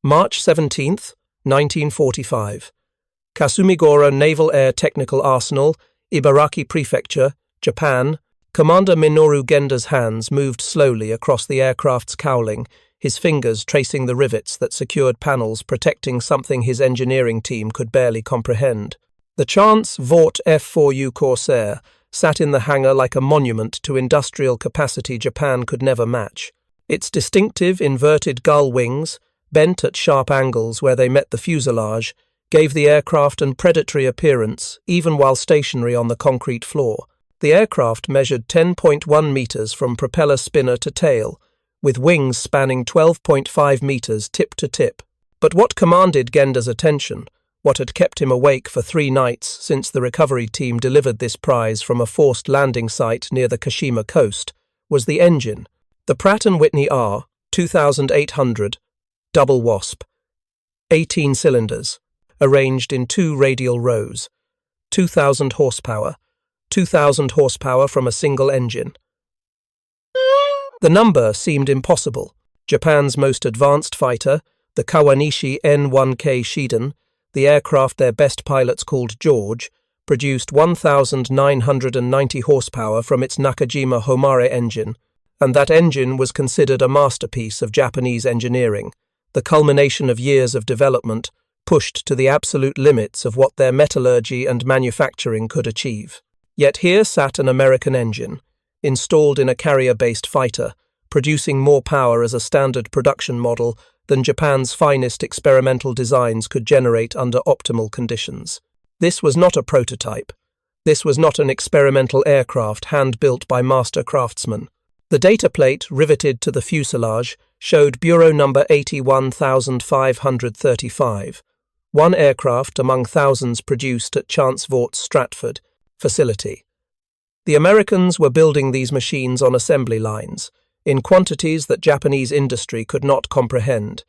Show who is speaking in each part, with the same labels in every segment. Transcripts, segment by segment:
Speaker 1: March 17th, 1945. Kasumigaura Naval Air Technical Arsenal, Ibaraki Prefecture, Japan. Commander Minoru Genda's hands moved slowly across the aircraft's cowling, his fingers tracing the rivets that secured panels protecting something his engineering team could barely comprehend. The Chance Vought F4U Corsair sat in the hangar like a monument to industrial capacity Japan could never match. Its distinctive inverted gull wings, bent at sharp angles where they met the fuselage, gave the aircraft an predatory appearance even while stationary on the concrete floor. The aircraft measured 10.1 meters from propeller spinner to tail, with wings spanning 12.5 meters tip to tip. But what commanded Genda's attention, what had kept him awake for 3 nights since the recovery team delivered this prize from a forced landing site near the Kashima coast, was the engine, the Pratt & Whitney R 2800 double wasp, 18 cylinders, arranged in 2 radial rows, 2,000 horsepower, 2,000 horsepower from a single engine. The number seemed impossible. Japan's most advanced fighter, the Kawanishi N1K Shiden, the aircraft their best pilots called George, produced 1,990 horsepower from its Nakajima Homare engine, and that engine was considered a masterpiece of Japanese engineering, the culmination of years of development, pushed to the absolute limits of what their metallurgy and manufacturing could achieve. Yet here sat an American engine, installed in a carrier-based fighter, producing more power as a standard production model than Japan's finest experimental designs could generate under optimal conditions. This was not a prototype. This was not an experimental aircraft hand-built by master craftsmen. The data plate riveted to the fuselage showed Bureau number 81,535, one aircraft among thousands produced at Chance Vought Stratford facility. The Americans were building these machines on assembly lines, in quantities that Japanese industry could not comprehend,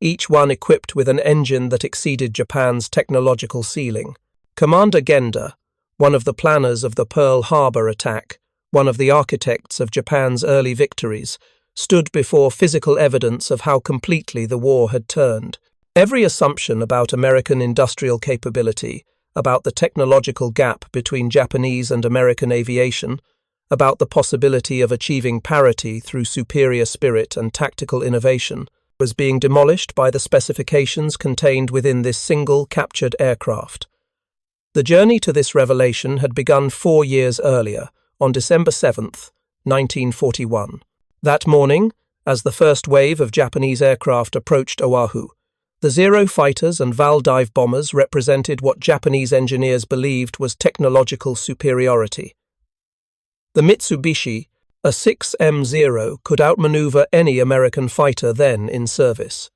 Speaker 1: each one equipped with an engine that exceeded Japan's technological ceiling. Commander Genda, one of the planners of the Pearl Harbor attack, one of the architects of Japan's early victories, stood before physical evidence of how completely the war had turned. Every assumption about American industrial capability, about the technological gap between Japanese and American aviation, about the possibility of achieving parity through superior spirit and tactical innovation, was being demolished by the specifications contained within this single captured aircraft. The journey to this revelation had begun 4 years earlier, on December 7th, 1941. That morning, as the first wave of Japanese aircraft approached Oahu, the Zero fighters and Val dive bombers represented what Japanese engineers believed was technological superiority. The Mitsubishi, a 6M0, could outmaneuver any American fighter then in service.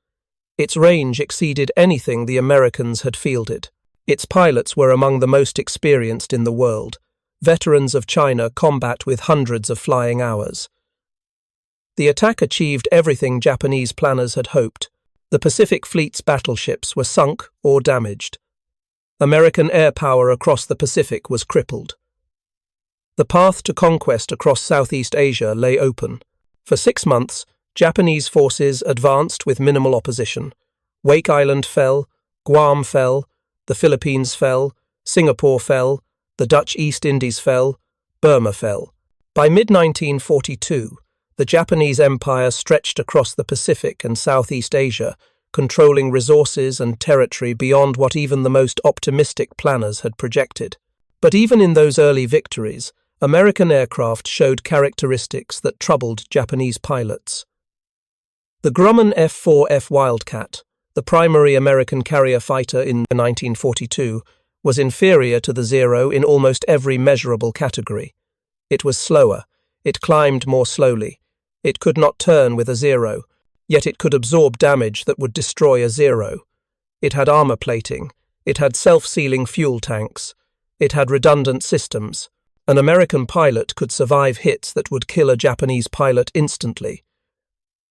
Speaker 1: Its range exceeded anything the Americans had fielded. Its pilots were among the most experienced in the world, veterans of China combat with hundreds of flying hours. The attack achieved everything Japanese planners had hoped. The Pacific Fleet's battleships were sunk or damaged. American air power across the Pacific was crippled. The path to conquest across Southeast Asia lay open. For 6 months, Japanese forces advanced with minimal opposition. Wake Island fell, Guam fell, the Philippines fell, Singapore fell, the Dutch East Indies fell, Burma fell. By mid-1942, the Japanese Empire stretched across the Pacific and Southeast Asia, controlling resources and territory beyond what even the most optimistic planners had projected. But even in those early victories, American aircraft showed characteristics that troubled Japanese pilots. The Grumman F-4F Wildcat, the primary American carrier fighter in 1942, was inferior to the Zero in almost every measurable category. It was slower, it climbed more slowly, it could not turn with a Zero, yet it could absorb damage that would destroy a Zero. It had armor plating, it had self-sealing fuel tanks, it had redundant systems. An American pilot could survive hits that would kill a Japanese pilot instantly.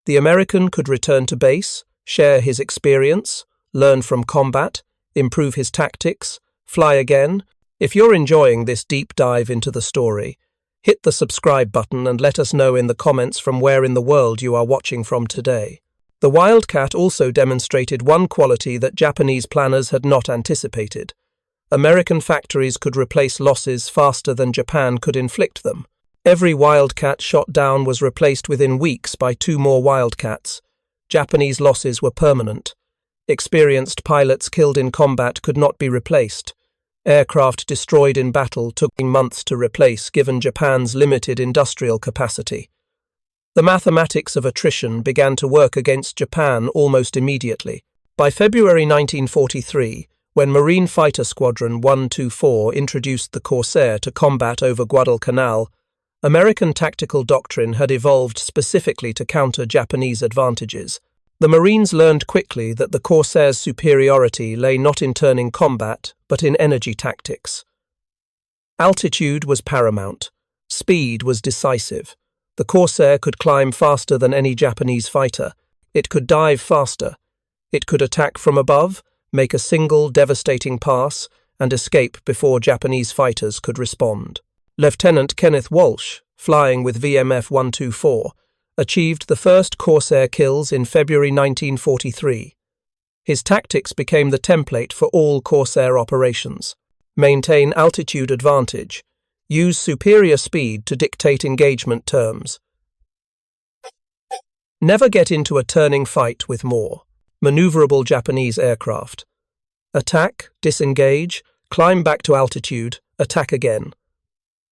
Speaker 1: The American could return to base, share his experience, learn from combat, improve his tactics, fly again. If you're enjoying this deep dive into the story, hit the subscribe button and let us know in the comments from where in the world you are watching from today. The Wildcat also demonstrated one quality that Japanese planners had not anticipated. American factories could replace losses faster than Japan could inflict them. Every Wildcat shot down was replaced within weeks by 2 more Wildcats. Japanese losses were permanent. Experienced pilots killed in combat could not be replaced. Aircraft destroyed in battle took months to replace given Japan's limited industrial capacity. The mathematics of attrition began to work against Japan almost immediately. By February 1943, when Marine Fighter Squadron 124 introduced the Corsair to combat over Guadalcanal, American tactical doctrine had evolved specifically to counter Japanese advantages. The Marines learned quickly that the Corsair's superiority lay not in turning combat, but in energy tactics. Altitude was paramount. Speed was decisive. The Corsair could climb faster than any Japanese fighter. It could dive faster. It could attack from above, make a single devastating pass, and escape before Japanese fighters could respond. Lieutenant Kenneth Walsh, flying with VMF 124, achieved the first Corsair kills in February 1943. His tactics became the template for all Corsair operations. Maintain altitude advantage. Use superior speed to dictate engagement terms. Never get into a turning fight with more maneuverable Japanese aircraft. Attack, disengage, climb back to altitude, attack again.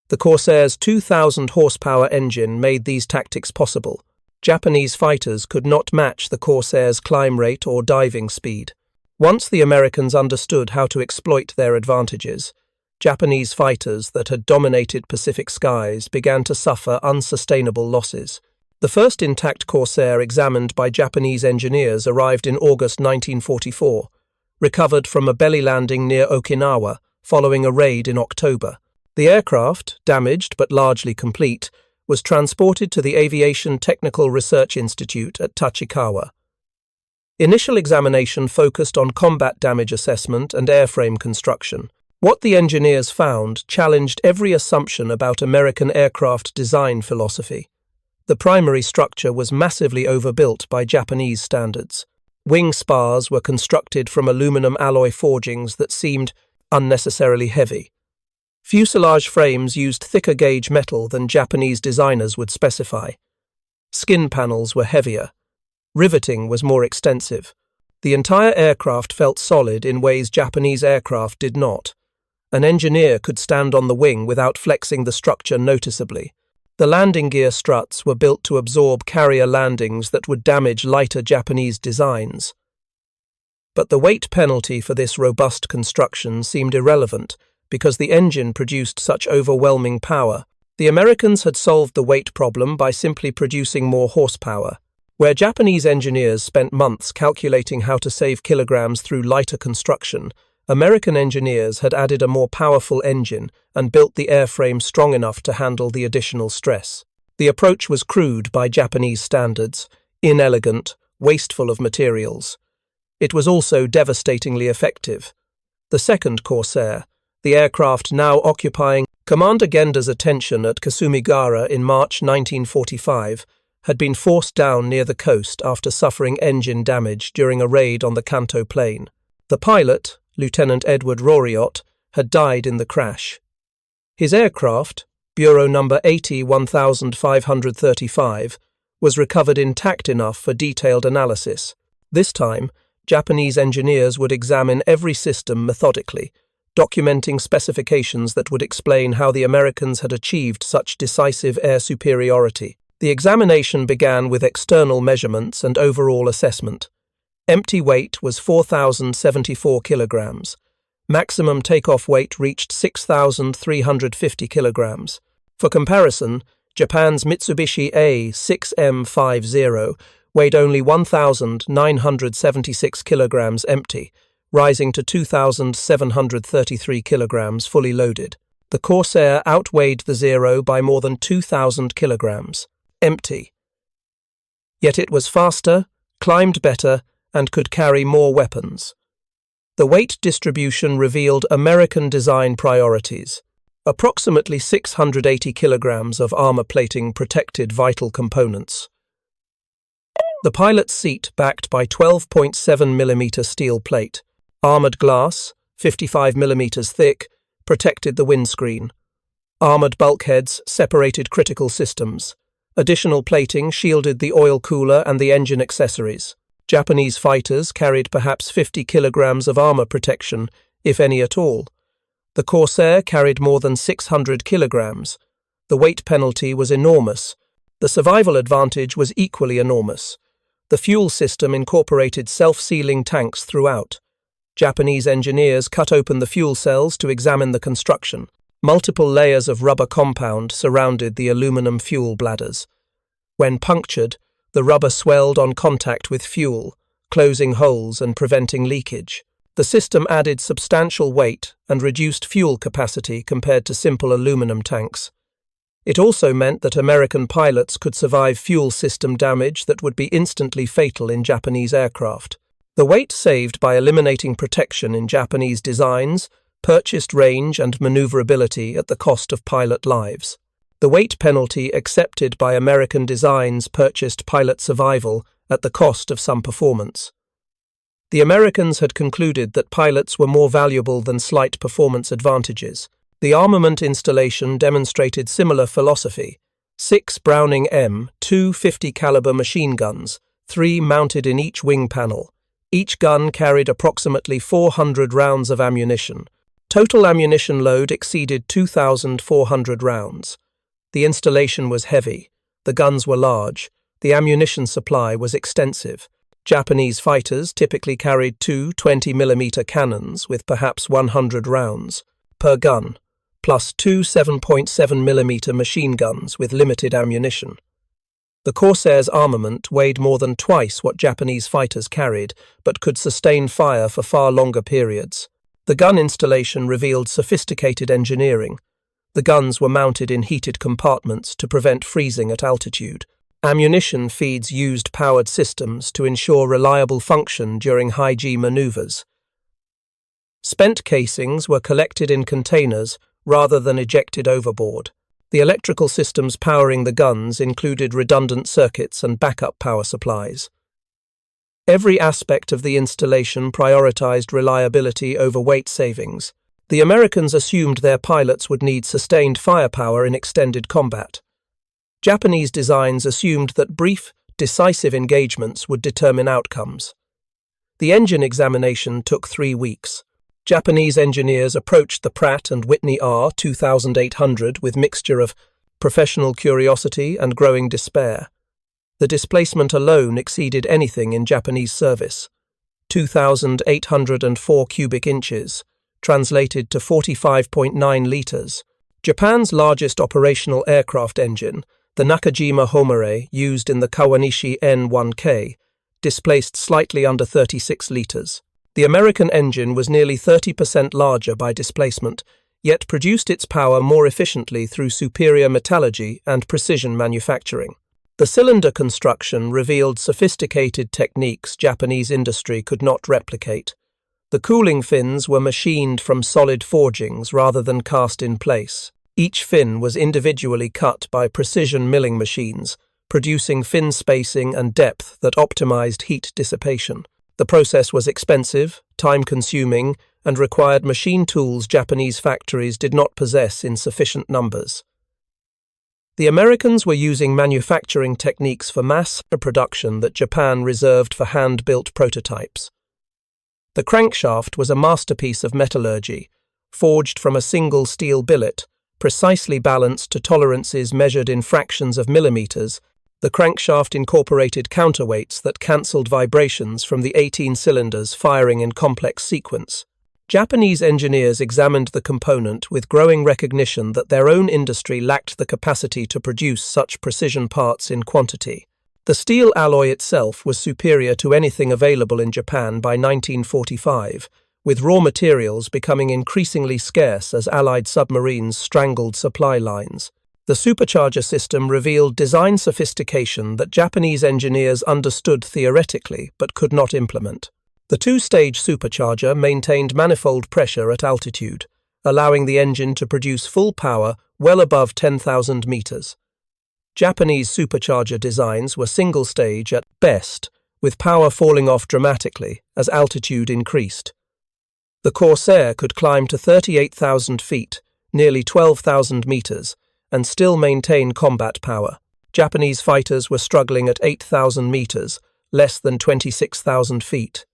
Speaker 1: The Corsair's 2,000 horsepower engine made these tactics possible. Japanese fighters could not match the Corsair's climb rate or diving speed. Once the Americans understood how to exploit their advantages, Japanese fighters that had dominated Pacific skies began to suffer unsustainable losses. The first intact Corsair examined by Japanese engineers arrived in August 1944, recovered from a belly landing near Okinawa following a raid in October. The aircraft, damaged but largely complete, was transported to the Aviation Technical Research Institute at Tachikawa. Initial examination focused on combat damage assessment and airframe construction. What the engineers found challenged every assumption about American aircraft design philosophy. The primary structure was massively overbuilt by Japanese standards. Wing spars were constructed from aluminum alloy forgings that seemed unnecessarily heavy. Fuselage frames used thicker gauge metal than Japanese designers would specify. Skin panels were heavier. Riveting was more extensive. The entire aircraft felt solid in ways Japanese aircraft did not. An engineer could stand on the wing without flexing the structure noticeably. The landing gear struts were built to absorb carrier landings that would damage lighter Japanese designs. But the weight penalty for this robust construction seemed irrelevant because the engine produced such overwhelming power. The Americans had solved the weight problem by simply producing more horsepower. Where Japanese engineers spent months calculating how to save kilograms through lighter construction, American engineers had added a more powerful engine and built the airframe strong enough to handle the additional stress. The approach was crude by Japanese standards, inelegant, wasteful of materials. It was also devastatingly effective. The second Corsair, the aircraft now occupying Commander Genda's attention at Kasumigaura in March 1945, had been forced down near the coast after suffering engine damage during a raid on the Kanto Plain. The pilot, Lieutenant Edward Roriot, had died in the crash. His aircraft, Bureau number 80-1535, was recovered intact enough for detailed analysis. This time, Japanese engineers would examine every system methodically, documenting specifications that would explain how the Americans had achieved such decisive air superiority. The examination began with external measurements and overall assessment. Empty weight was 4,074 kilograms. Maximum takeoff weight reached 6,350 kilograms. For comparison, Japan's Mitsubishi A6M50 weighed only 1,976 kilograms empty, rising to 2,733 kilograms fully loaded. The Corsair outweighed the Zero by more than 2,000 kilograms, empty. Yet it was faster, climbed better, and could carry more weapons. The weight distribution revealed American design priorities. Approximately 680 kilograms of armor plating protected vital components. The pilot's seat, backed by 12.7mm steel plate, armoured glass, 55mm thick, protected the windscreen. Armoured bulkheads separated critical systems. Additional plating shielded the oil cooler and the engine accessories. Japanese fighters carried perhaps 50 kilograms of armour protection, if any at all. The Corsair carried more than 600 kilograms. The weight penalty was enormous. The survival advantage was equally enormous. The fuel system incorporated self-sealing tanks throughout. Japanese engineers cut open the fuel cells to examine the construction. Multiple layers of rubber compound surrounded the aluminum fuel bladders. When punctured, the rubber swelled on contact with fuel, closing holes and preventing leakage. The system added substantial weight and reduced fuel capacity compared to simple aluminum tanks. It also meant that American pilots could survive fuel system damage that would be instantly fatal in Japanese aircraft. The weight saved by eliminating protection in Japanese designs purchased range and maneuverability at the cost of pilot lives. The weight penalty accepted by American designs purchased pilot survival at the cost of some performance. The Americans had concluded that pilots were more valuable than slight performance advantages. The armament installation demonstrated similar philosophy. 6 Browning M2 50-caliber machine guns, 3 mounted in each wing panel. Each gun carried approximately 400 rounds of ammunition. Total ammunition load exceeded 2,400 rounds. The installation was heavy. The guns were large. The ammunition supply was extensive. Japanese fighters typically carried 2 20mm cannons with perhaps 100 rounds per gun, plus 2 7.7mm machine guns with limited ammunition. The Corsair's armament weighed more than twice what Japanese fighters carried, but could sustain fire for far longer periods. The gun installation revealed sophisticated engineering. The guns were mounted in heated compartments to prevent freezing at altitude. Ammunition feeds used powered systems to ensure reliable function during high-G maneuvers. Spent casings were collected in containers rather than ejected overboard. The electrical systems powering the guns included redundant circuits and backup power supplies. Every aspect of the installation prioritized reliability over weight savings. The Americans assumed their pilots would need sustained firepower in extended combat. Japanese designs assumed that brief, decisive engagements would determine outcomes. The engine examination took 3 weeks. Japanese engineers approached the Pratt & Whitney R2800 with mixture of professional curiosity and growing despair. The displacement alone exceeded anything in Japanese service. 2,804 cubic inches, translated to 45.9 litres. Japan's largest operational aircraft engine, the Nakajima Homare used in the Kawanishi N1K, displaced slightly under 36 litres. The American engine was nearly 30% larger by displacement, yet produced its power more efficiently through superior metallurgy and precision manufacturing. The cylinder construction revealed sophisticated techniques Japanese industry could not replicate. The cooling fins were machined from solid forgings rather than cast in place. Each fin was individually cut by precision milling machines, producing fin spacing and depth that optimized heat dissipation. The process was expensive, time-consuming, and required machine tools Japanese factories did not possess in sufficient numbers. The Americans were using manufacturing techniques for mass production that Japan reserved for hand-built prototypes. The crankshaft was a masterpiece of metallurgy, forged from a single steel billet, precisely balanced to tolerances measured in fractions of millimeters. The crankshaft incorporated counterweights that cancelled vibrations from the 18 cylinders firing in complex sequence. Japanese engineers examined the component with growing recognition that their own industry lacked the capacity to produce such precision parts in quantity. The steel alloy itself was superior to anything available in Japan by 1945, with raw materials becoming increasingly scarce as Allied submarines strangled supply lines. The supercharger system revealed design sophistication that Japanese engineers understood theoretically but could not implement. The two-stage supercharger maintained manifold pressure at altitude, allowing the engine to produce full power well above 10,000 meters. Japanese supercharger designs were single-stage at best, with power falling off dramatically as altitude increased. The Corsair could climb to 38,000 feet, nearly 12,000 meters, and still maintain combat power. Japanese fighters were struggling at 8,000 meters, less than 26,000 feet.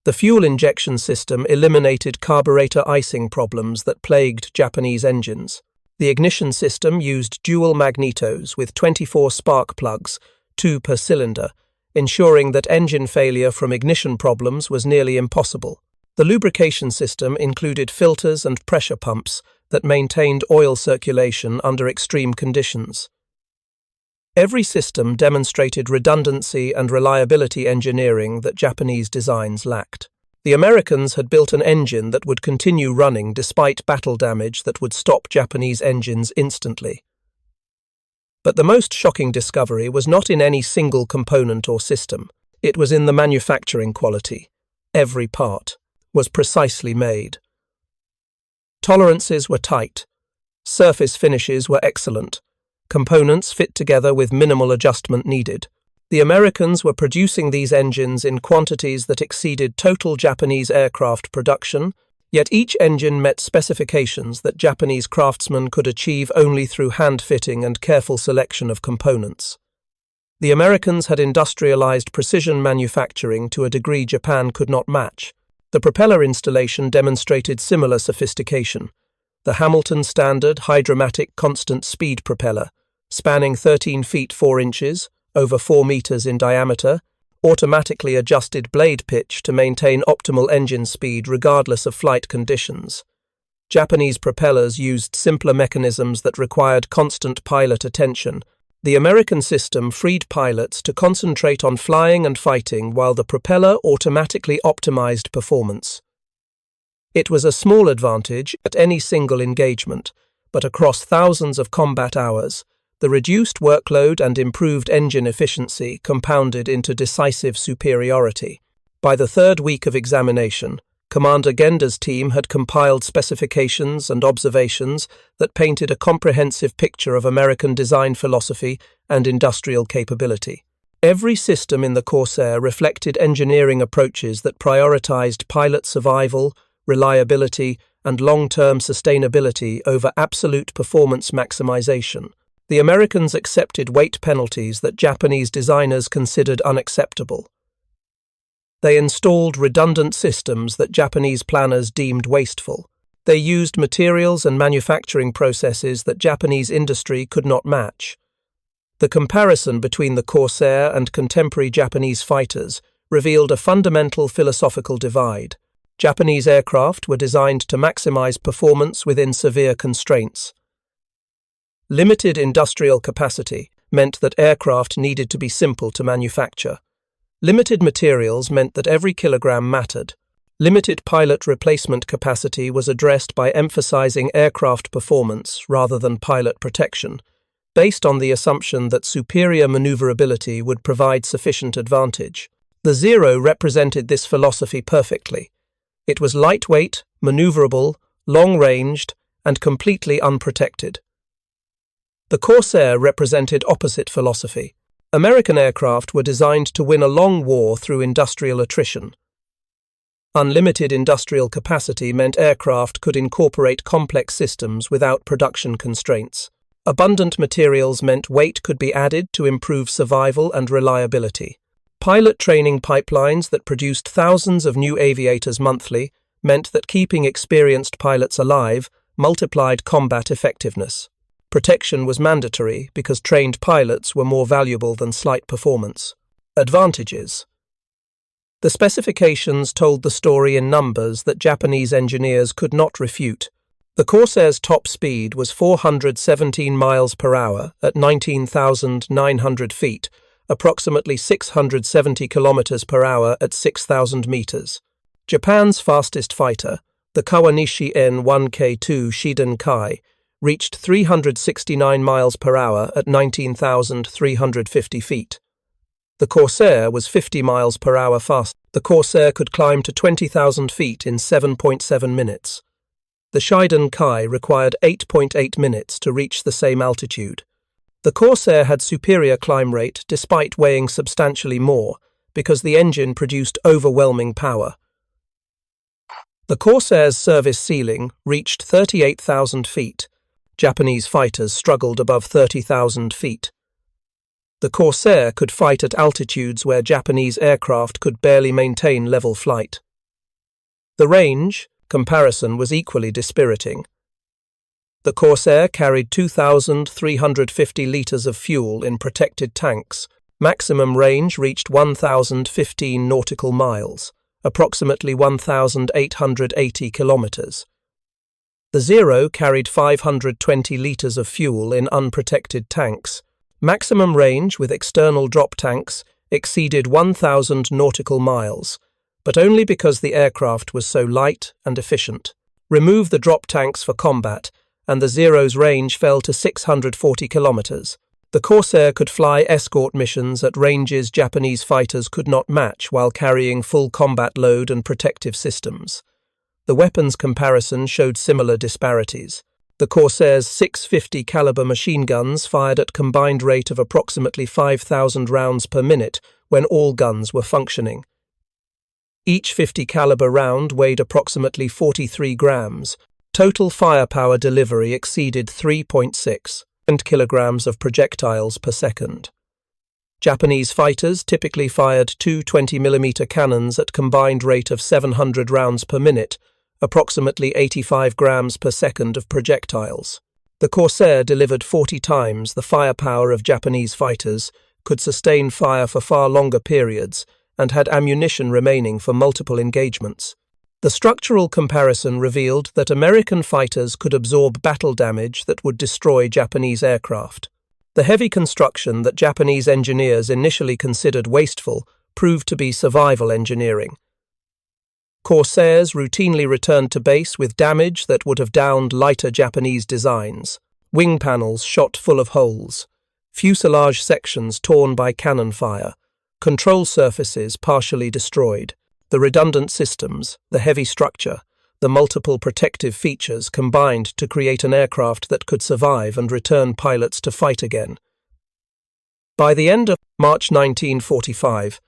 Speaker 1: The fuel injection system eliminated carburetor icing problems that plagued Japanese engines. The ignition system used dual magnetos with 24 spark plugs, 2 per cylinder, ensuring that engine failure from ignition problems was nearly impossible. The lubrication system included filters and pressure pumps that maintained oil circulation under extreme conditions. Every system demonstrated redundancy and reliability engineering that Japanese designs lacked. The Americans had built an engine that would continue running despite battle damage that would stop Japanese engines instantly. But the most shocking discovery was not in any single component or system. It was in the manufacturing quality. Every part was precisely made. Tolerances were tight. Surface finishes were excellent. Components fit together with minimal adjustment needed. The Americans were producing these engines in quantities that exceeded total Japanese aircraft production, yet each engine met specifications that Japanese craftsmen could achieve only through hand-fitting and careful selection of components. The Americans had industrialized precision manufacturing to a degree Japan could not match. The propeller installation demonstrated similar sophistication. The Hamilton Standard Hydromatic Constant Speed propeller, spanning 13 feet 4 inches, over 4 meters in diameter, automatically adjusted blade pitch to maintain optimal engine speed regardless of flight conditions. Japanese propellers used simpler mechanisms that required constant pilot attention. The American system freed pilots to concentrate on flying and fighting while the propeller automatically optimized performance. It was a small advantage at any single engagement, but across thousands of combat hours, the reduced workload and improved engine efficiency compounded into decisive superiority. By the third week of examination, Commander Genda's team had compiled specifications and observations that painted a comprehensive picture of American design philosophy and industrial capability. Every system in the Corsair reflected engineering approaches that prioritized pilot survival, reliability, and long-term sustainability over absolute performance maximization. The Americans accepted weight penalties that Japanese designers considered unacceptable. They installed redundant systems that Japanese planners deemed wasteful. They used materials and manufacturing processes that Japanese industry could not match. The comparison between the Corsair and contemporary Japanese fighters revealed a fundamental philosophical divide. Japanese aircraft were designed to maximize performance within severe constraints. Limited industrial capacity meant that aircraft needed to be simple to manufacture. Limited materials meant that every kilogram mattered. Limited pilot replacement capacity was addressed by emphasizing aircraft performance rather than pilot protection, based on the assumption that superior maneuverability would provide sufficient advantage. The Zero represented this philosophy perfectly. It was lightweight, maneuverable, long-ranged, and completely unprotected. The Corsair represented opposite philosophy. American aircraft were designed to win a long war through industrial attrition. Unlimited industrial capacity meant aircraft could incorporate complex systems without production constraints. Abundant materials meant weight could be added to improve survival and reliability. Pilot training pipelines that produced thousands of new aviators monthly meant that keeping experienced pilots alive multiplied combat effectiveness. Protection was mandatory because trained pilots were more valuable than slight performance. Advantages. The specifications told the story in numbers that Japanese engineers could not refute. The Corsair's top speed was 417 miles per hour at 19,900 feet, approximately 670 kilometers per hour at 6,000 meters. Japan's fastest fighter, the Kawanishi N-1K2 Shiden Kai, reached 369 miles per hour at 19,350 feet. The Corsair was 50 miles per hour fast. The Corsair could climb to 20,000 feet in 7.7 minutes. The Shiden Kai required 8.8 minutes to reach the same altitude. The Corsair had superior climb rate despite weighing substantially more, because the engine produced overwhelming power. The Corsair's service ceiling reached 38,000 feet. Japanese fighters struggled above 30,000 feet. The Corsair could fight at altitudes where Japanese aircraft could barely maintain level flight. The range comparison was equally dispiriting. The Corsair carried 2,350 litres of fuel in protected tanks. Maximum range reached 1,015 nautical miles, approximately 1,880 kilometres. The Zero carried 520 litres of fuel in unprotected tanks. Maximum range with external drop tanks exceeded 1,000 nautical miles, but only because the aircraft was so light and efficient. Remove the drop tanks for combat, and the Zero's range fell to 640 kilometres. The Corsair could fly escort missions at ranges Japanese fighters could not match while carrying full combat load and protective systems. The weapons comparison showed similar disparities. The Corsair's 650 caliber machine guns fired at combined rate of approximately 5,000 rounds per minute when all guns were functioning. Each 50 caliber round weighed approximately 43 grams. Total firepower delivery exceeded 3.6 kilograms of projectiles per second. Japanese fighters typically fired two 20mm cannons at combined rate of 700 rounds per minute, approximately 85 grams per second of projectiles. The Corsair delivered 40 times the firepower of Japanese fighters, could sustain fire for far longer periods, and had ammunition remaining for multiple engagements. The structural comparison revealed that American fighters could absorb battle damage that would destroy Japanese aircraft. The heavy construction that Japanese engineers initially considered wasteful proved to be survival engineering. Corsairs routinely returned to base with damage that would have downed lighter Japanese designs. Wing panels shot full of holes, fuselage sections torn by cannon fire, control surfaces partially destroyed. The redundant systems, the heavy structure, the multiple protective features combined to create an aircraft that could survive and return pilots to fight again. By the end of March 1945,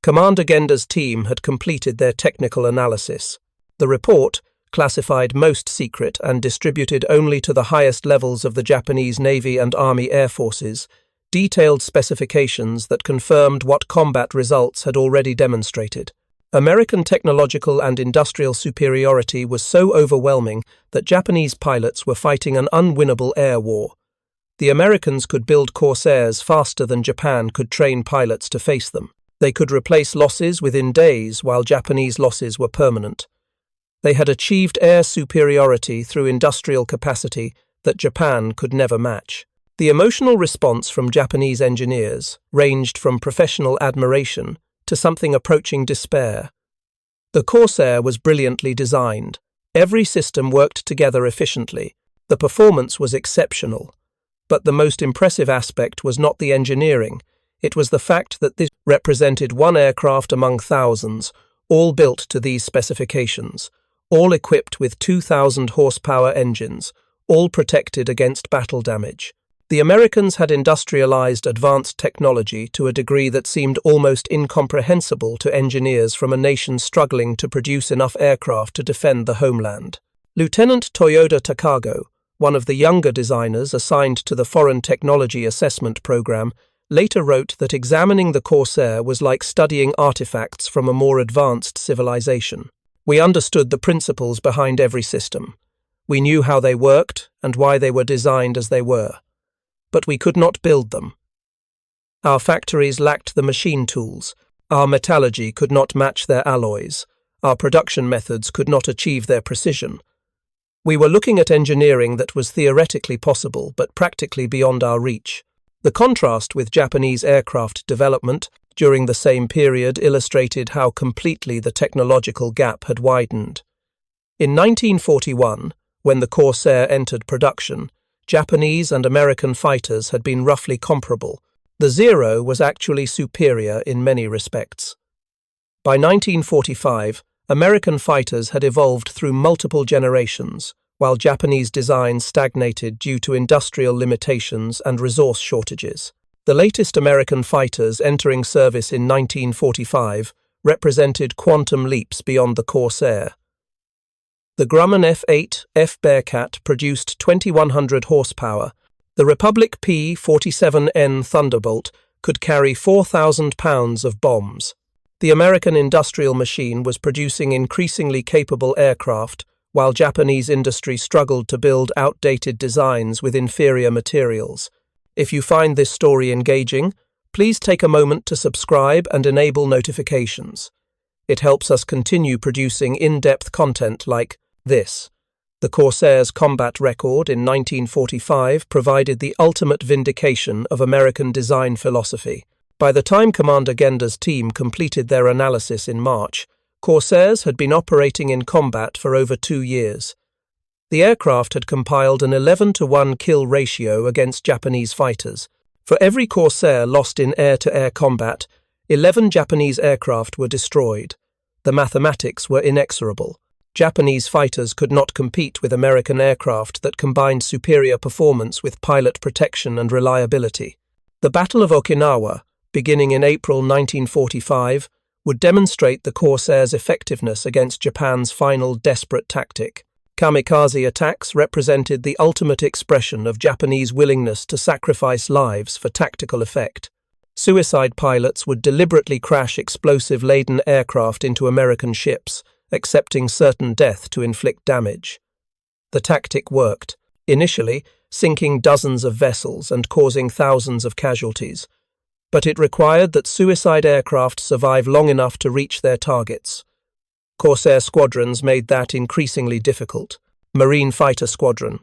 Speaker 1: Commander Genda's team had completed their technical analysis. The report, classified most secret and distributed only to the highest levels of the Japanese Navy and Army Air Forces, detailed specifications that confirmed what combat results had already demonstrated. American technological and industrial superiority was so overwhelming that Japanese pilots were fighting an unwinnable air war. The Americans could build Corsairs faster than Japan could train pilots to face them. They could replace losses within days while Japanese losses were permanent. They had achieved air superiority through industrial capacity that Japan could never match. The emotional response from Japanese engineers ranged from professional admiration to something approaching despair. The Corsair was brilliantly designed. Every system worked together efficiently. The performance was exceptional. But the most impressive aspect was not the engineering. It was the fact that this represented one aircraft among thousands, all built to these specifications, all equipped with 2,000 horsepower engines, all protected against battle damage. The Americans had industrialized advanced technology to a degree that seemed almost incomprehensible to engineers from a nation struggling to produce enough aircraft to defend the homeland. Lieutenant Toyoda Takago, one of the younger designers assigned to the Foreign Technology Assessment Program, later wrote that examining the Corsair was like studying artifacts from a more advanced civilization. We understood the principles behind every system. We knew how they worked and why they were designed as they were. But we could not build them. Our factories lacked the machine tools. Our metallurgy could not match their alloys. Our production methods could not achieve their precision. We were looking at engineering that was theoretically possible but practically beyond our reach. The contrast with Japanese aircraft development during the same period illustrated how completely the technological gap had widened. In 1941, when the Corsair entered production, Japanese and American fighters had been roughly comparable. The Zero was actually superior in many respects. By 1945, American fighters had evolved through multiple generations, while Japanese design stagnated due to industrial limitations and resource shortages. The latest American fighters entering service in 1945 represented quantum leaps beyond the Corsair. The Grumman F-8 F Bearcat produced 2100 horsepower. The Republic P-47N Thunderbolt could carry 4,000 pounds of bombs. The American industrial machine was producing increasingly capable aircraft, while Japanese industry struggled to build outdated designs with inferior materials. If you find this story engaging, please take a moment to subscribe and enable notifications. It helps us continue producing in-depth content like this. The Corsair's combat record in 1945 provided the ultimate vindication of American design philosophy. By the time Commander Genda's team completed their analysis in March, Corsairs had been operating in combat for over 2 years. The aircraft had compiled an 11-to-1 kill ratio against Japanese fighters. For every Corsair lost in air-to-air combat, 11 Japanese aircraft were destroyed. The mathematics were inexorable. Japanese fighters could not compete with American aircraft that combined superior performance with pilot protection and reliability. The Battle of Okinawa, beginning in April 1945, would demonstrate the Corsair's effectiveness against Japan's final desperate tactic. Kamikaze attacks represented the ultimate expression of Japanese willingness to sacrifice lives for tactical effect. Suicide pilots would deliberately crash explosive-laden aircraft into American ships, accepting certain death to inflict damage. The tactic worked, initially sinking dozens of vessels and causing thousands of casualties, but it required that suicide aircraft survive long enough to reach their targets. Corsair squadrons made that increasingly difficult. Marine Fighter Squadron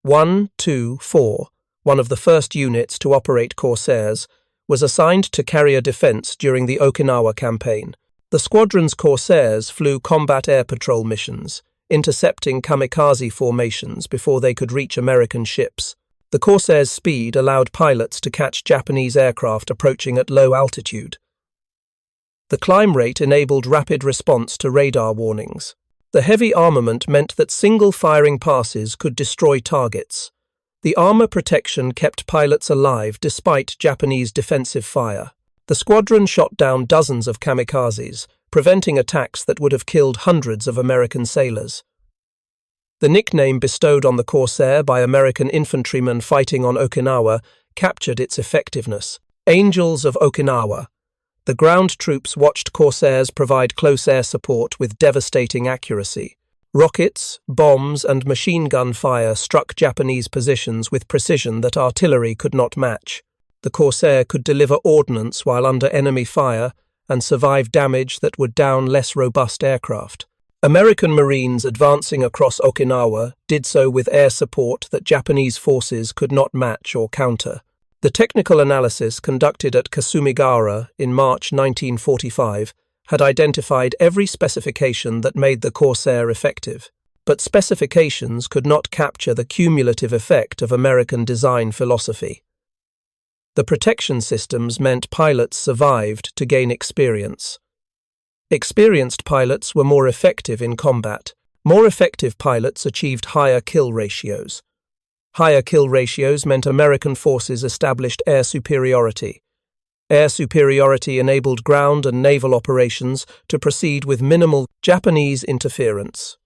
Speaker 1: 124, one of the first units to operate Corsairs, was assigned to carrier defense during the Okinawa campaign. The squadron's Corsairs flew combat air patrol missions, intercepting kamikaze formations before they could reach American ships. The Corsair's speed allowed pilots to catch Japanese aircraft approaching at low altitude. The climb rate enabled rapid response to radar warnings. The heavy armament meant that single-firing passes could destroy targets. The armor protection kept pilots alive despite Japanese defensive fire. The squadron shot down dozens of kamikazes, preventing attacks that would have killed hundreds of American sailors. The nickname bestowed on the Corsair by American infantrymen fighting on Okinawa captured its effectiveness. Angels of Okinawa. The ground troops watched Corsairs provide close air support with devastating accuracy. Rockets, bombs, and machine gun fire struck Japanese positions with precision that artillery could not match. The Corsair could deliver ordnance while under enemy fire and survive damage that would down less robust aircraft. American Marines advancing across Okinawa did so with air support that Japanese forces could not match or counter. The technical analysis conducted at Kasumigaura in March 1945 had identified every specification that made the Corsair effective, but specifications could not capture the cumulative effect of American design philosophy. The protection systems meant pilots survived to gain experience. Experienced pilots were more effective in combat. More effective pilots achieved higher kill ratios. Higher kill ratios meant American forces established air superiority. Air superiority enabled ground and naval operations to proceed with minimal Japanese interference.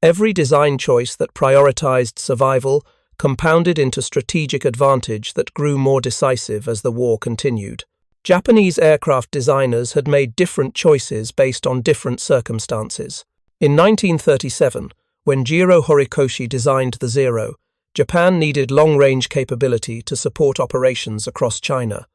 Speaker 1: Every design choice that prioritized survival compounded into strategic advantage that grew more decisive as the war continued. Japanese aircraft designers had made different choices based on different circumstances. In 1937, when Jiro Horikoshi designed the Zero, Japan needed long-range capability to support operations across China.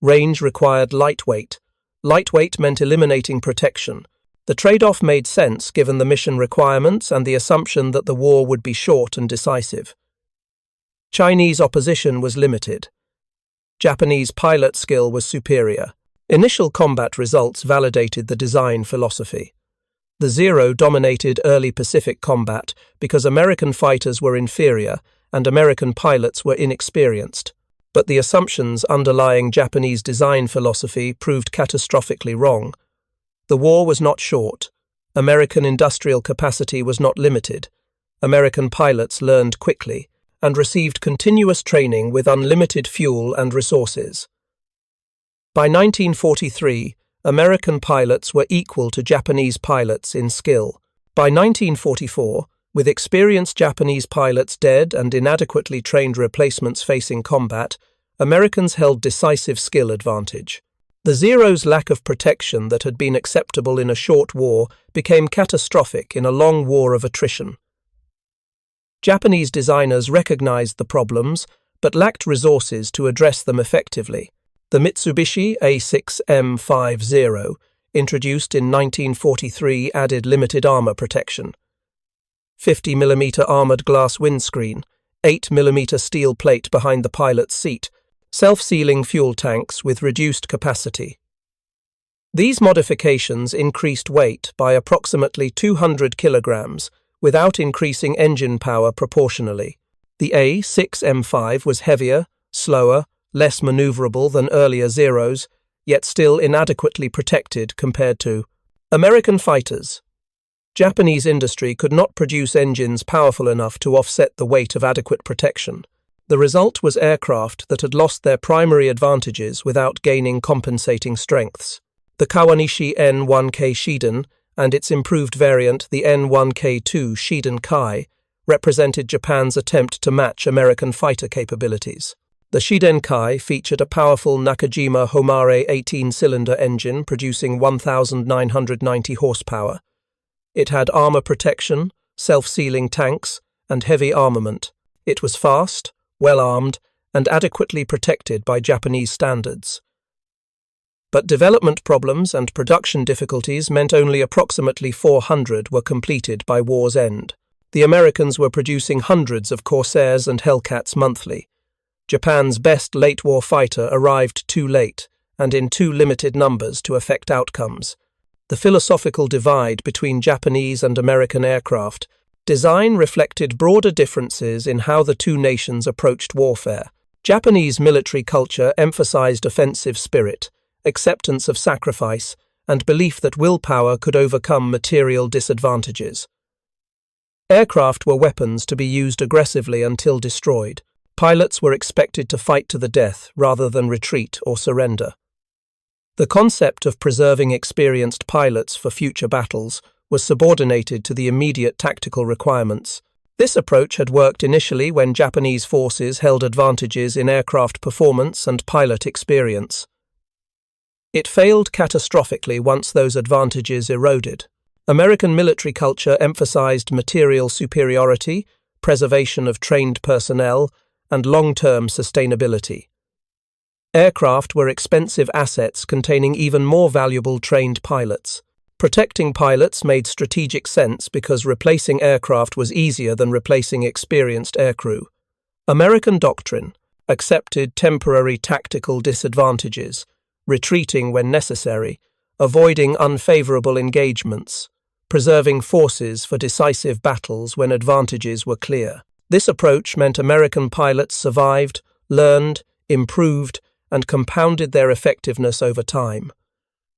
Speaker 1: Range required lightweight. Lightweight meant eliminating protection. The trade-off made sense given the mission requirements and the assumption that the war would be short and decisive. Chinese opposition was limited. Japanese pilot skill was superior. Initial combat results validated the design philosophy. The Zero dominated early Pacific combat because American fighters were inferior and American pilots were inexperienced. But the assumptions underlying Japanese design philosophy proved catastrophically wrong. The war was not short. American industrial capacity was not limited. American pilots learned quickly and received continuous training with unlimited fuel and resources. By 1943, American pilots were equal to Japanese pilots in skill. By 1944, with experienced Japanese pilots dead and inadequately trained replacements facing combat, Americans held decisive skill advantage. The Zero's lack of protection that had been acceptable in a short war became catastrophic in a long war of attrition. Japanese designers recognized the problems, but lacked resources to address them effectively. The Mitsubishi A6M50, introduced in 1943, added limited armor protection. 50mm armored glass windscreen, 8mm steel plate behind the pilot's seat, self-sealing fuel tanks with reduced capacity. These modifications increased weight by approximately 200 kilograms without increasing engine power proportionally. The A6M5 was heavier, slower, less maneuverable than earlier Zeros, yet still inadequately protected compared to American fighters. Japanese industry could not produce engines powerful enough to offset the weight of adequate protection. The result was aircraft that had lost their primary advantages without gaining compensating strengths. The Kawanishi N1K Shiden and its improved variant, the N1K2 Shiden Kai, represented Japan's attempt to match American fighter capabilities. The Shiden Kai featured a powerful Nakajima Homare 18-cylinder engine producing 1,990 horsepower. It had armor protection, self-sealing tanks, and heavy armament. It was fast, well-armed, and adequately protected by Japanese standards. But development problems and production difficulties meant only approximately 400 were completed by war's end. The Americans were producing hundreds of Corsairs and Hellcats monthly. Japan's best late-war fighter arrived too late and in too limited numbers to affect outcomes. The philosophical divide between Japanese and American aircraft design reflected broader differences in how the two nations approached warfare. Japanese military culture emphasized offensive spirit, acceptance of sacrifice, and belief that willpower could overcome material disadvantages. Aircraft were weapons to be used aggressively until destroyed. Pilots were expected to fight to the death rather than retreat or surrender. The concept of preserving experienced pilots for future battles was subordinated to the immediate tactical requirements. This approach had worked initially when Japanese forces held advantages in aircraft performance and pilot experience. It failed catastrophically once those advantages eroded. American military culture emphasized material superiority, preservation of trained personnel, and long-term sustainability. Aircraft were expensive assets containing even more valuable trained pilots. Protecting pilots made strategic sense because replacing aircraft was easier than replacing experienced aircrew. American doctrine accepted temporary tactical disadvantages, retreating when necessary, avoiding unfavorable engagements, preserving forces for decisive battles when advantages were clear. This approach meant American pilots survived, learned, improved, and compounded their effectiveness over time.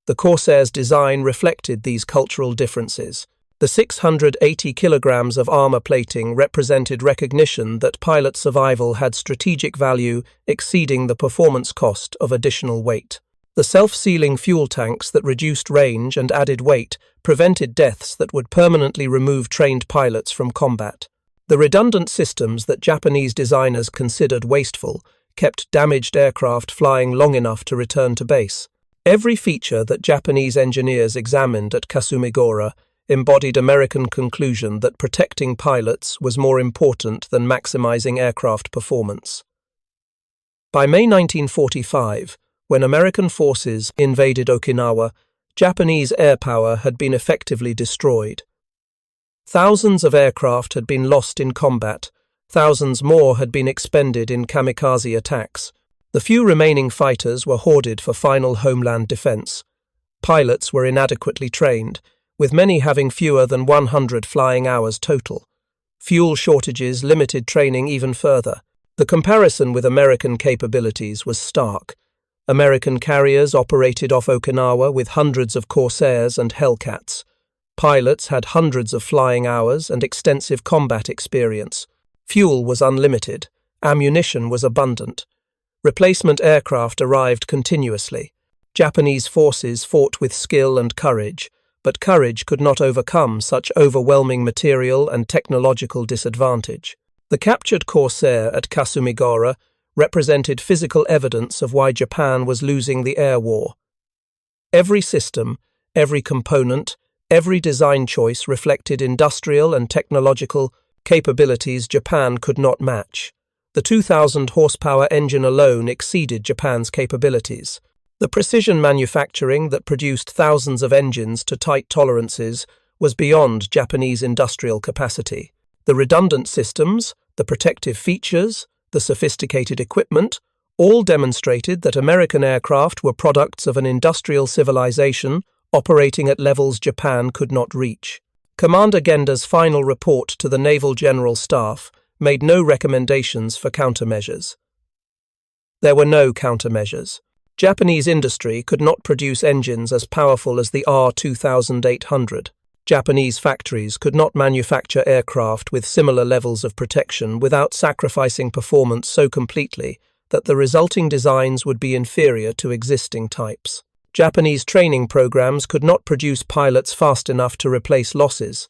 Speaker 1: The Corsair's design reflected these cultural differences. The 680 kilograms of armor plating represented recognition that pilot survival had strategic value exceeding the performance cost of additional weight. The self-sealing fuel tanks that reduced range and added weight prevented deaths that would permanently remove trained pilots from combat. The redundant systems that Japanese designers considered wasteful kept damaged aircraft flying long enough to return to base. Every feature that Japanese engineers examined at Kasumigaura embodied American conclusion that protecting pilots was more important than maximizing aircraft performance. By May 1945, when American forces invaded Okinawa, Japanese air power had been effectively destroyed. Thousands of aircraft had been lost in combat, thousands more had been expended in kamikaze attacks. The few remaining fighters were hoarded for final homeland defense. Pilots were inadequately trained, with many having fewer than 100 flying hours total. Fuel shortages limited training even further. The comparison with American capabilities was stark. American carriers operated off Okinawa with hundreds of Corsairs and Hellcats. Pilots had hundreds of flying hours and extensive combat experience. Fuel was unlimited. Ammunition was abundant. Replacement aircraft arrived continuously. Japanese forces fought with skill and courage, but courage could not overcome such overwhelming material and technological disadvantage. The captured Corsair at Kasumigaura represented physical evidence of why Japan was losing the air war. Every system, every component, every design choice reflected industrial and technological capabilities Japan could not match. The 2,000 horsepower engine alone exceeded Japan's capabilities. The precision manufacturing that produced thousands of engines to tight tolerances was beyond Japanese industrial capacity. The redundant systems, the protective features, the sophisticated equipment, all demonstrated that American aircraft were products of an industrial civilization operating at levels Japan could not reach. Commander Genda's final report to the Naval General Staff made no recommendations for countermeasures. There were no countermeasures. Japanese industry could not produce engines as powerful as the R-2800. Japanese factories could not manufacture aircraft with similar levels of protection without sacrificing performance so completely that the resulting designs would be inferior to existing types. Japanese training programs could not produce pilots fast enough to replace losses.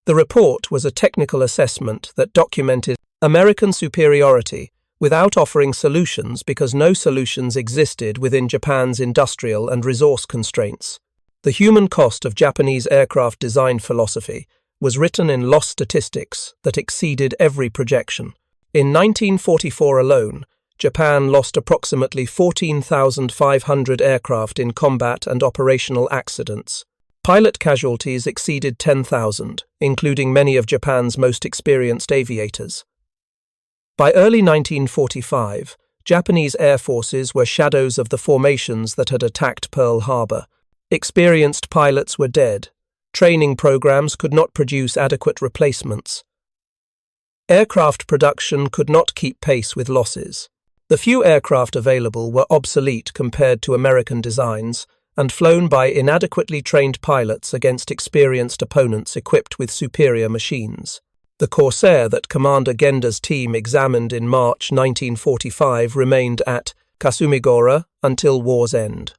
Speaker 1: The report was a technical assessment that documented American superiority without offering solutions because no solutions existed within Japan's industrial and resource constraints. The human cost of Japanese aircraft design philosophy was written in loss statistics that exceeded every projection. In 1944 alone, Japan lost approximately 14,500 aircraft in combat and operational accidents. Pilot casualties exceeded 10,000, including many of Japan's most experienced aviators. By early 1945, Japanese air forces were shadows of the formations that had attacked Pearl Harbor. Experienced pilots were dead. Training programs could not produce adequate replacements. Aircraft production could not keep pace with losses. The few aircraft available were obsolete compared to American designs and flown by inadequately trained pilots against experienced opponents equipped with superior machines. The Corsair that Commander Genda's team examined in March 1945 remained at Kasumigaura until war's end.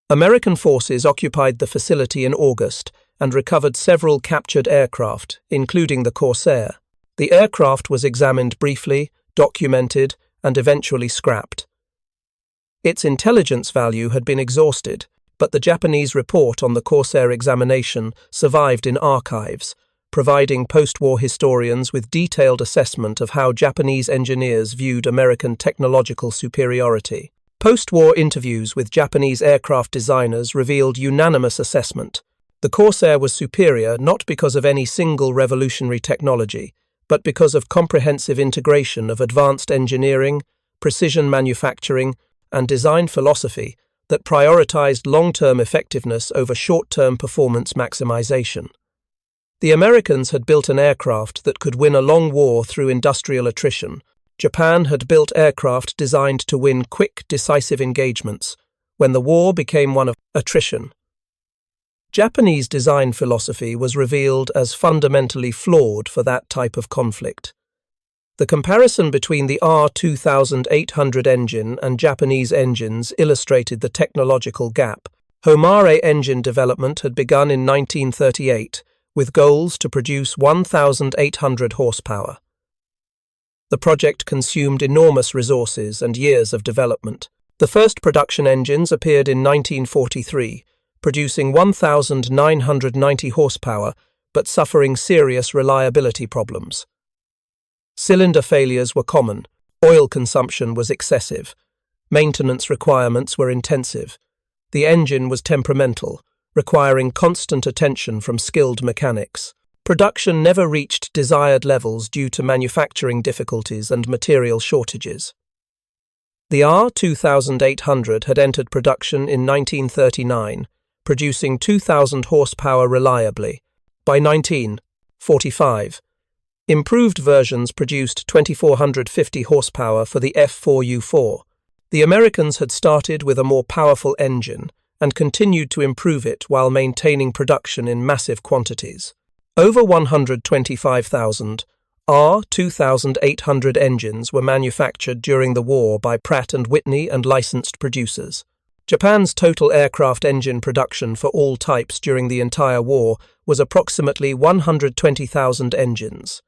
Speaker 1: American forces occupied the facility in August and recovered several captured aircraft, including the Corsair. The aircraft was examined briefly, documented, and eventually scrapped. Its intelligence value had been exhausted, but the Japanese report on the Corsair examination survived in archives, providing post-war historians with detailed assessment of how Japanese engineers viewed American technological superiority. Post-war interviews with Japanese aircraft designers revealed unanimous assessment. The Corsair was superior not because of any single revolutionary technology, but because of comprehensive integration of advanced engineering, precision manufacturing, and design philosophy that prioritized long-term effectiveness over short-term performance maximization. The Americans had built an aircraft that could win a long war through industrial attrition. Japan had built aircraft designed to win quick, decisive engagements when the war became one of attrition. Japanese design philosophy was revealed as fundamentally flawed for that type of conflict. The comparison between the R-2800 engine and Japanese engines illustrated the technological gap. Homare engine development had begun in 1938, with goals to produce 1,800 horsepower. The project consumed enormous resources and years of development. The first production engines appeared in 1943, producing 1,990 horsepower, but suffering serious reliability problems. Cylinder failures were common, oil consumption was excessive, maintenance requirements were intensive. The engine was temperamental, requiring constant attention from skilled mechanics. Production never reached desired levels due to manufacturing difficulties and material shortages. The R-2800 had entered production in 1939, producing 2,000 horsepower reliably. By 1945, improved versions produced 2,450 horsepower for the F4U4. The Americans had started with a more powerful engine and continued to improve it while maintaining production in massive quantities. Over 125,000 R2800 engines were manufactured during the war by Pratt & Whitney and licensed producers. Japan's total aircraft engine production for all types during the entire war was approximately 120,000 engines.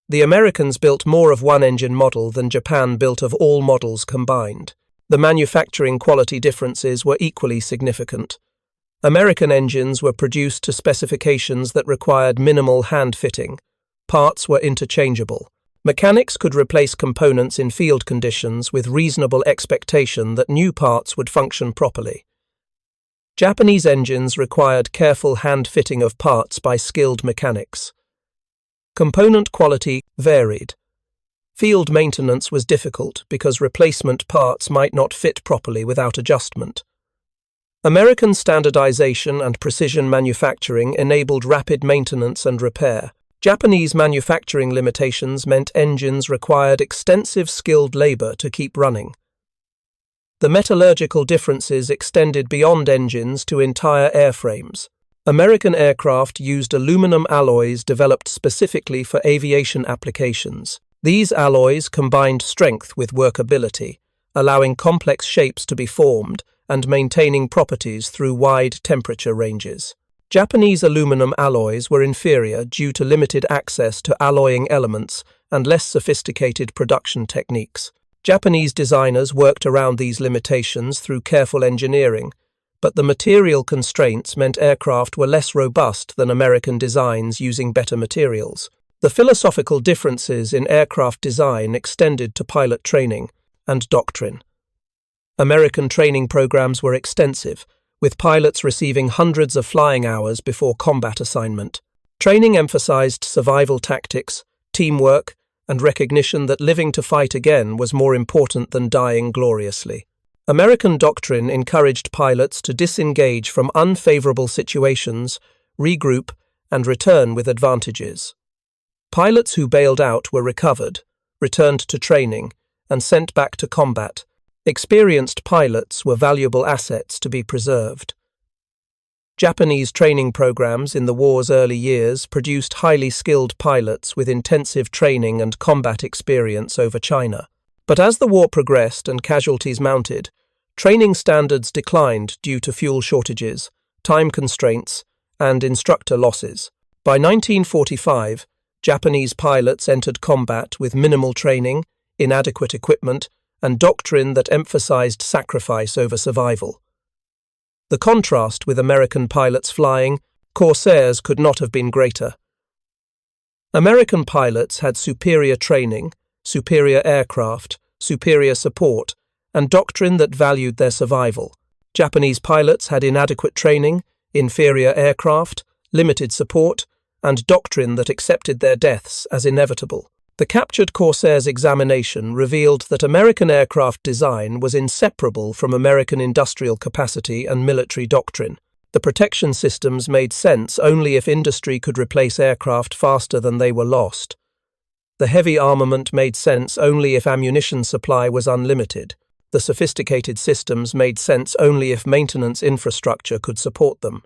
Speaker 1: The Americans built more of one engine model than Japan built of all models combined. The manufacturing quality differences were equally significant. American engines were produced to specifications that required minimal hand fitting. Parts were interchangeable. Mechanics could replace components in field conditions with reasonable expectation that new parts would function properly. Japanese engines required careful hand-fitting of parts by skilled mechanics. Component quality varied. Field maintenance was difficult because replacement parts might not fit properly without adjustment. American standardization and precision manufacturing enabled rapid maintenance and repair. Japanese manufacturing limitations meant engines required extensive skilled labor to keep running. The metallurgical differences extended beyond engines to entire airframes. American aircraft used aluminum alloys developed specifically for aviation applications. These alloys combined strength with workability, allowing complex shapes to be formed and maintaining properties through wide temperature ranges. Japanese aluminum alloys were inferior due to limited access to alloying elements and less sophisticated production techniques. Japanese designers worked around these limitations through careful engineering, but the material constraints meant aircraft were less robust than American designs using better materials. The philosophical differences in aircraft design extended to pilot training and doctrine. American training programs were extensive, with pilots receiving hundreds of flying hours before combat assignment. Training emphasized survival tactics, teamwork, and recognition that living to fight again was more important than dying gloriously. American doctrine encouraged pilots to disengage from unfavorable situations, regroup, and return with advantages. Pilots who bailed out were recovered, returned to training, and sent back to combat. Experienced pilots were valuable assets to be preserved. Japanese training programs in the war's early years produced highly skilled pilots with intensive training and combat experience over China. But as the war progressed and casualties mounted, training standards declined due to fuel shortages, time constraints, and instructor losses. By 1945, Japanese pilots entered combat with minimal training, inadequate equipment, and doctrine that emphasized sacrifice over survival. The contrast with American pilots flying Corsairs could not have been greater. American pilots had superior training, superior aircraft, superior support, and doctrine that valued their survival. Japanese pilots had inadequate training, inferior aircraft, limited support, and doctrine that accepted their deaths as inevitable. The captured Corsairs examination revealed that American aircraft design was inseparable from American industrial capacity and military doctrine. The protection systems made sense only if industry could replace aircraft faster than they were lost. The heavy armament made sense only if ammunition supply was unlimited. The sophisticated systems made sense only if maintenance infrastructure could support them.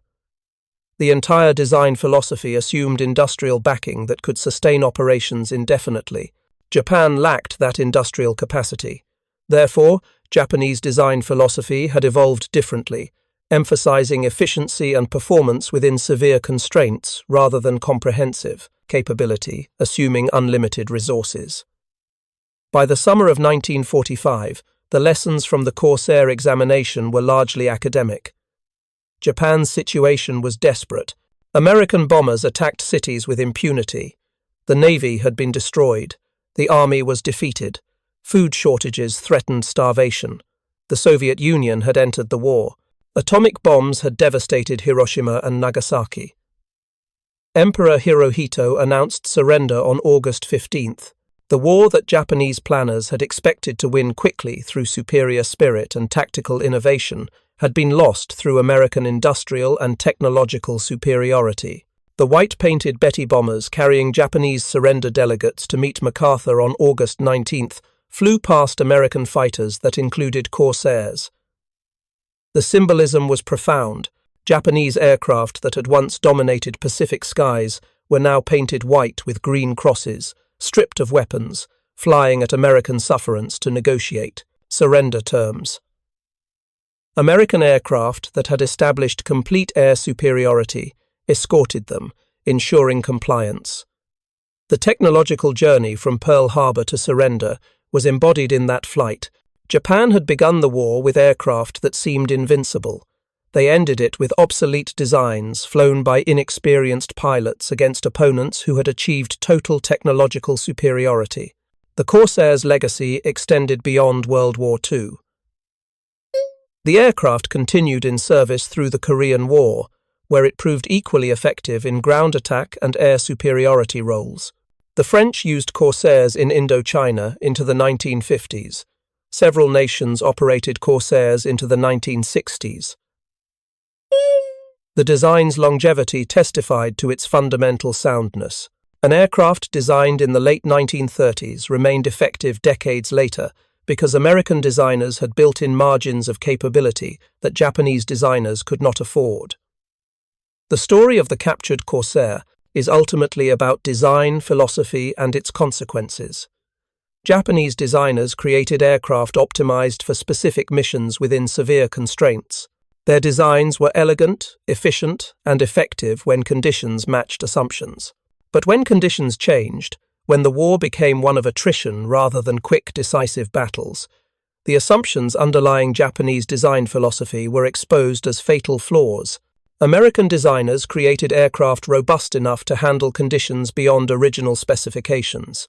Speaker 1: The entire design philosophy assumed industrial backing that could sustain operations indefinitely. Japan lacked that industrial capacity. Therefore, Japanese design philosophy had evolved differently, emphasizing efficiency and performance within severe constraints rather than comprehensive capability, assuming unlimited resources. By the summer of 1945, the lessons from the Corsair examination were largely academic. Japan's situation was desperate. American bombers attacked cities with impunity. The Navy had been destroyed. The Army was defeated. Food shortages threatened starvation. The Soviet Union had entered the war. Atomic bombs had devastated Hiroshima and Nagasaki. Emperor Hirohito announced surrender on August 15th. The war that Japanese planners had expected to win quickly through superior spirit and tactical innovation had been lost through American industrial and technological superiority. The white-painted Betty bombers carrying Japanese surrender delegates to meet MacArthur on August 19th flew past American fighters that included Corsairs. The symbolism was profound. Japanese aircraft that had once dominated Pacific skies were now painted white with green crosses, stripped of weapons, flying at American sufferance to negotiate surrender terms. American aircraft that had established complete air superiority escorted them, ensuring compliance. The technological journey from Pearl Harbor to surrender was embodied in that flight. Japan had begun the war with aircraft that seemed invincible. They ended it with obsolete designs flown by inexperienced pilots against opponents who had achieved total technological superiority. The Corsair's legacy extended beyond World War II. The aircraft continued in service through the Korean War, where it proved equally effective in ground attack and air superiority roles. The French used Corsairs in Indochina into the 1950s. Several nations operated Corsairs into the 1960s. The design's longevity testified to its fundamental soundness. An aircraft designed in the late 1930s remained effective decades later because American designers had built-in margins of capability that Japanese designers could not afford. The story of the captured Corsair is ultimately about design, philosophy, and its consequences. Japanese designers created aircraft optimized for specific missions within severe constraints. Their designs were elegant, efficient, and effective when conditions matched assumptions. But when conditions changed, when the war became one of attrition rather than quick, decisive battles, the assumptions underlying Japanese design philosophy were exposed as fatal flaws. American designers created aircraft robust enough to handle conditions beyond original specifications.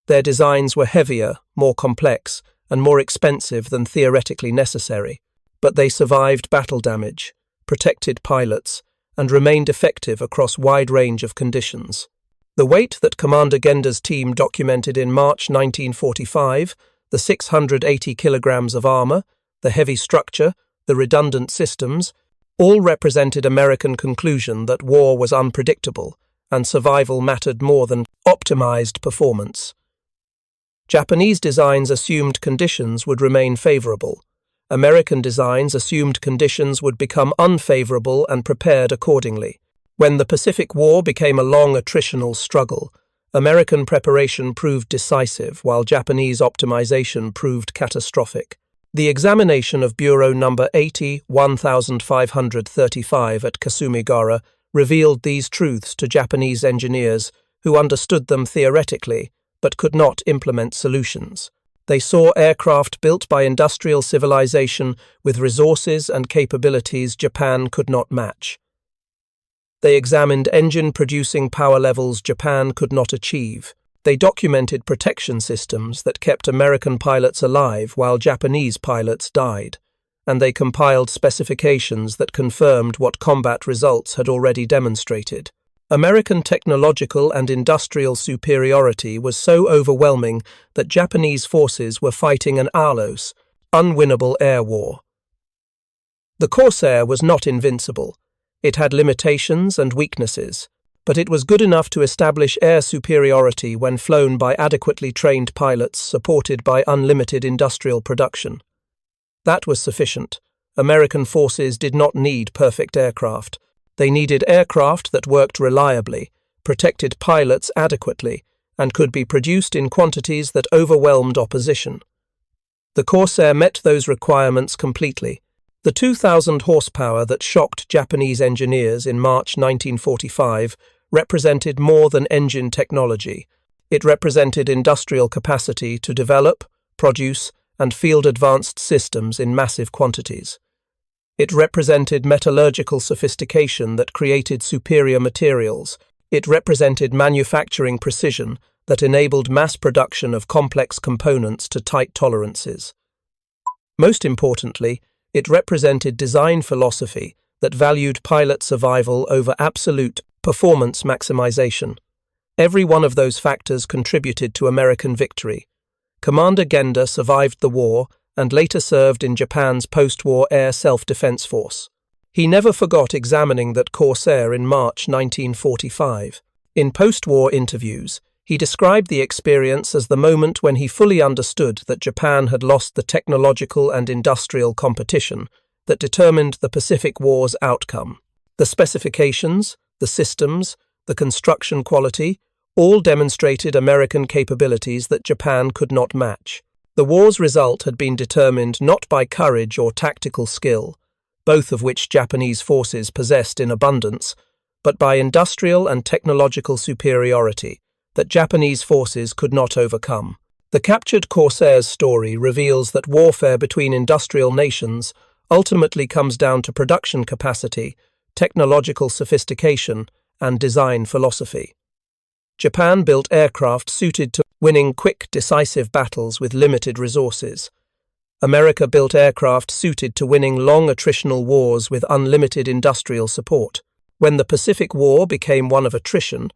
Speaker 1: Their designs were heavier, more complex, and more expensive than theoretically necessary, but they survived battle damage, protected pilots, and remained effective across a wide range of conditions. The weight that Commander Genda's team documented in March 1945, the 680 kilograms of armor, the heavy structure, the redundant systems, all represented American conclusion that war was unpredictable and survival mattered more than optimized performance. Japanese designs assumed conditions would remain favorable. American designs assumed conditions would become unfavorable and prepared accordingly. When the Pacific War became a long attritional struggle, American preparation proved decisive while Japanese optimization proved catastrophic. The examination of Bureau number 80-1535 at Kasumigaura revealed these truths to Japanese engineers who understood them theoretically but could not implement solutions. They saw aircraft built by industrial civilization with resources and capabilities Japan could not match. They examined engine-producing power levels Japan could not achieve. They documented protection systems that kept American pilots alive while Japanese pilots died, and they compiled specifications that confirmed what combat results had already demonstrated. American technological and industrial superiority was so overwhelming that Japanese forces were fighting an ALOS, unwinnable air war. The Corsair was not invincible. It had limitations and weaknesses, but it was good enough to establish air superiority when flown by adequately trained pilots supported by unlimited industrial production. That was sufficient. American forces did not need perfect aircraft. They needed aircraft that worked reliably, protected pilots adequately, and could be produced in quantities that overwhelmed opposition. The Corsair met those requirements completely. The 2,000 horsepower that shocked Japanese engineers in March 1945 represented more than engine technology. It represented industrial capacity to develop, produce, and field advanced systems in massive quantities. It represented metallurgical sophistication that created superior materials. It represented manufacturing precision that enabled mass production of complex components to tight tolerances. Most importantly, it represented design philosophy that valued pilot survival over absolute performance maximization. Every one of those factors contributed to American victory. Commander Genda survived the war and later served in Japan's post-war air self-defense force. He never forgot examining that Corsair in March 1945. In post-war interviews, he described the experience as the moment when he fully understood that Japan had lost the technological and industrial competition that determined the Pacific War's outcome. The specifications, the systems, the construction quality, all demonstrated American capabilities that Japan could not match. The war's result had been determined not by courage or tactical skill, both of which Japanese forces possessed in abundance, but by industrial and technological superiority that Japanese forces could not overcome. The captured Corsair's story reveals that warfare between industrial nations ultimately comes down to production capacity, technological sophistication, and design philosophy. Japan built aircraft suited to winning quick, decisive battles with limited resources. America built aircraft suited to winning long attritional wars with unlimited industrial support. When the Pacific War became one of attrition,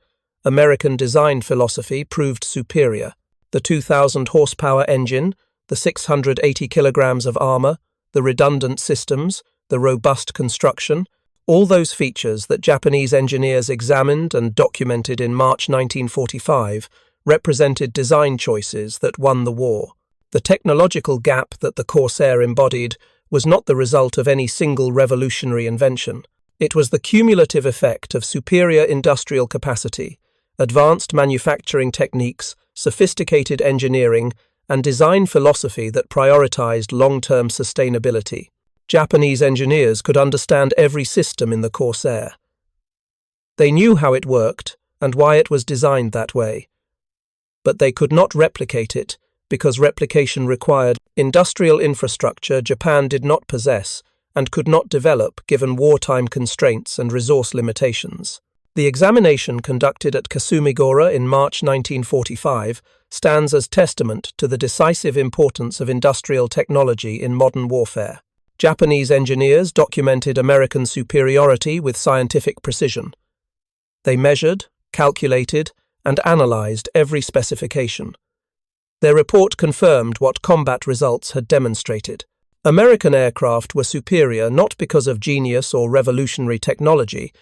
Speaker 1: American design philosophy proved superior. The 2,000 horsepower engine, the 680 kilograms of armor, the redundant systems, the robust construction, all those features that Japanese engineers examined and documented in March 1945 represented design choices that won the war. The technological gap that the Corsair embodied was not the result of any single revolutionary invention. It was the cumulative effect of superior industrial capacity, advanced manufacturing techniques, sophisticated engineering, and design philosophy that prioritized long-term sustainability. Japanese engineers could understand every system in the Corsair. They knew how it worked and why it was designed that way. But they could not replicate it because replication required industrial infrastructure Japan did not possess and could not develop given wartime constraints and resource limitations. The examination conducted at Kasumigaura in March 1945 stands as testament to the decisive importance of industrial technology in modern warfare. Japanese engineers documented American superiority with scientific precision. They measured, calculated, and analyzed every specification. Their report confirmed what combat results had demonstrated. American aircraft were superior not because of genius or revolutionary technology,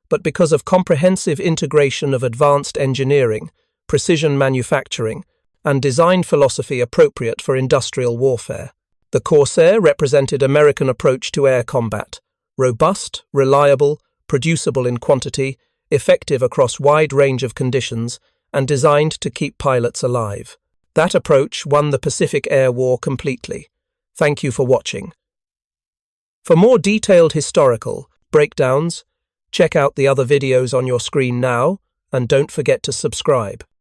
Speaker 1: but because of comprehensive integration of advanced engineering, precision manufacturing, and design philosophy appropriate for industrial warfare. The Corsair represented American approach to air combat: robust, reliable, producible in quantity, effective across wide range of conditions, and designed to keep pilots alive. That approach won the Pacific Air War completely. Thank you for watching. For more detailed historical breakdowns, check out the other videos on your screen now, and don't forget to subscribe.